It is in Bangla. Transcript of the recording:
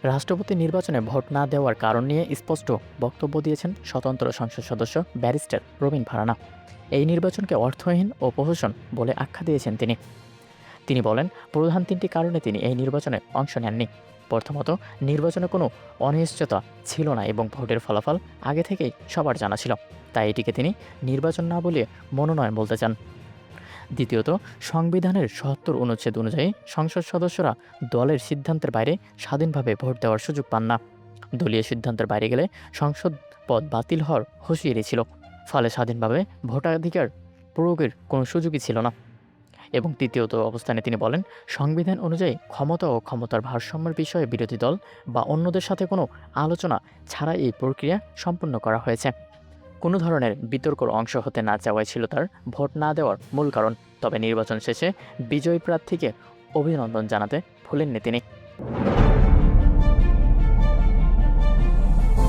রাষ্ট্রপতি নির্বাচনে ভোট না দেওয়ার কারণ নিয়ে স্পষ্ট বক্তব্য দিয়েছেন স্বতন্ত্র সংসদ সদস্য ব্যারিস্টার প্রবীণ ফারানা। এই নির্বাচনকে অর্থহীন ও প্রহসন বলে আখ্যা দিয়েছেন তিনি। তিনি বলেন, প্রধান তিনটি কারণে তিনি এই নির্বাচনে অংশ নেননি। প্রথমত, নির্বাচনে কোনো অনিশ্চয়তা ছিল না এবং ভোটের ফলাফল আগে থেকেই সবার জানা ছিল, তাই এটিকে তিনি নির্বাচন না বলে মনোনয়ন বলতে চান। দ্বিতীয়ত, সংবিধানের ৭০ অনুচ্ছেদ অনুযায়ী সংসদ সদস্যরা দলের সিদ্ধান্তের বাইরে স্বাধীনভাবে ভোট দেওয়ার সুযোগ পান না। দলীয় সিদ্ধান্তের বাইরে গেলে সংসদ পদ বাতিল হওয়ার হুঁশিয়ারি ছিল, ফলে স্বাধীনভাবে ভোটাধিকার প্রয়োগের কোনো সুযোগই ছিল না। এবং তৃতীয়ত অবস্থানে তিনি বলেন, সংবিধান অনুযায়ী ক্ষমতা ও ক্ষমতার ভারসাম্যের বিষয়ে বিরোধী দল বা অন্যদের সাথে কোনো আলোচনা ছাড়া এই প্রক্রিয়া সম্পন্ন করা হয়েছে। কোনো ধরনের বিতর্কর অংশ হতে না চাওয়াই ছিল তার ভোট না দেওয়ার মূল কারণ। তবে নির্বাচন শেষে বিজয়ী প্রার্থীকে অভিনন্দন জানাতে ভুলেননি তিনি।